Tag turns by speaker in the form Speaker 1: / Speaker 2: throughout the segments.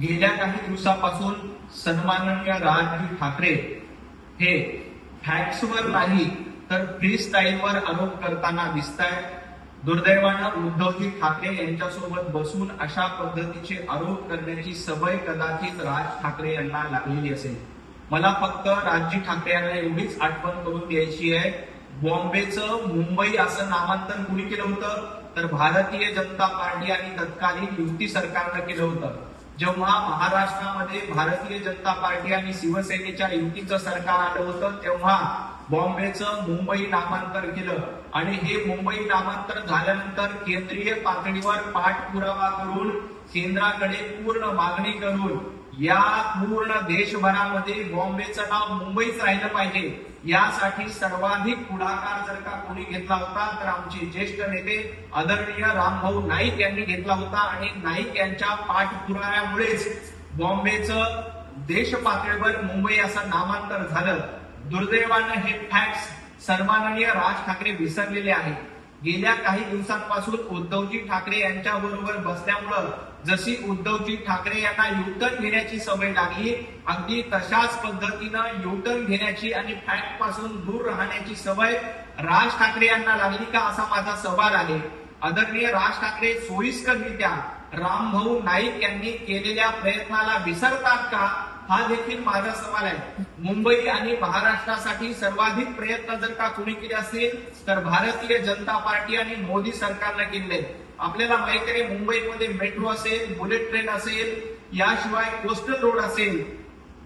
Speaker 1: गेल्या काही दिवसापासून सन्माननीय राज ठाकरे हे फॅक्ट्सवर नाही तर फ्री स्टाईलवर आरोप करताना दिसत आहेत. दुर्दैवानं उद्धवजी ठाकरे यांच्यासोबत बसून अशा पद्धतीचे आरोप करण्याची सवय कदाचित राज ठाकरे यांना लागलेली असेल. मला फक्त राजजी ठाकरे यांना एवढीच आठवण करून द्यायची आहे, बॉम्बेचं मुंबई असं नामांतर कुणी केलं होतं तर भारतीय जनता पार्टी आणि तत्कालीन युती सरकारनं केलं होतं. जेव्हा महाराष्ट्रामध्ये भारतीय जनता पार्टी आणि शिवसेनेच्या युतीचं सरकार आलं होतं तेव्हा बॉम्बेचं मुंबई नामांतर केलं आणि हे मुंबई नामांतर झाल्यानंतर केंद्रीय पातळीवर पाठपुरावा करून केंद्राकडे पूर्ण मागणी करून या पूर्ण देशभरामध्ये बॉम्बेचं नाव मुंबईच राहिलं पाहिजे यासाठी सर्वाधिक पुढाकार जर का कोणी घेतला होता तर आमचे ज्येष्ठ नेते आदरणीय रामभाऊ नाईक यांनी घेतला होता आणि नाईक यांच्या पाठपुराव्यामुळेच बॉम्बेचं देश पातळीवर मुंबई असं नामांतर झालं. दुर्दैवानं हे फॅक्ट्स सन्माननीय राज ठाकरे विसरलेले आहेत. गेल्या काही दिवसांपासून उद्धवजी ठाकरे यांच्या बरोबर बसल्यामुळं जशी उद्धवजी ठाकरे यांना युटर्न घेण्याची सवय लागली अगदी तशाच पद्धतीनं युटर्न घेण्याची आणि फॅक्ट पासून दूर राहण्याची सवय राज ठाकरे यांना लागली का असा माझा सवाल आहे. आदरणीय राज ठाकरे सोयीस्कररित्या रामभाऊ नाईक यांनी केलेल्या प्रयत्नाला विसरतात का हा देखील माझा सवाल आहे. मुंबई आणि महाराष्ट्रासाठी सर्वाधिक प्रयत्न जर का कोणी केले असतील तर भारतीय जनता पार्टी आणि मोदी सरकारनं केले. आपल्याला माहिती आहे मुंबईमध्ये मेट्रो असेल, बुलेट ट्रेन असेल, याशिवाय कोस्टल रोड असेल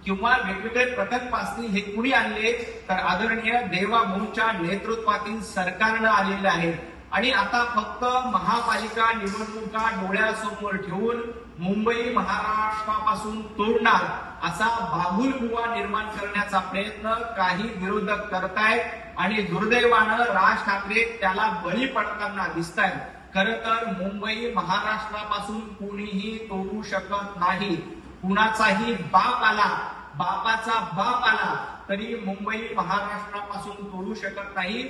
Speaker 1: किंवा वेगवेगळे प्रकल्प असतील हे कुणी आणले तर आदरणीय देवाभाऊंच्या नेतृत्वातील सरकारनं आलेले आहेत. आणि आता फक्त महापालिका निवडणुका डोळ्यासमोर ठेवून मुंबई महाराष्ट्रापासून तोडणार असा बाबुलबुवा निर्माण करण्याचा प्रयत्न काही विरोधक करतायत आणि दुर्दैवानं राज ठाकरे त्याला बळी पडताना दिसत आहेत. खरं तर मुंबई महाराष्ट्रापासून कोणीही तोडू शकत नाही. कुणाचाही बाप आला, बापाचा बाप आला तरी मुंबई महाराष्ट्रापासून तोडू शकत नाही.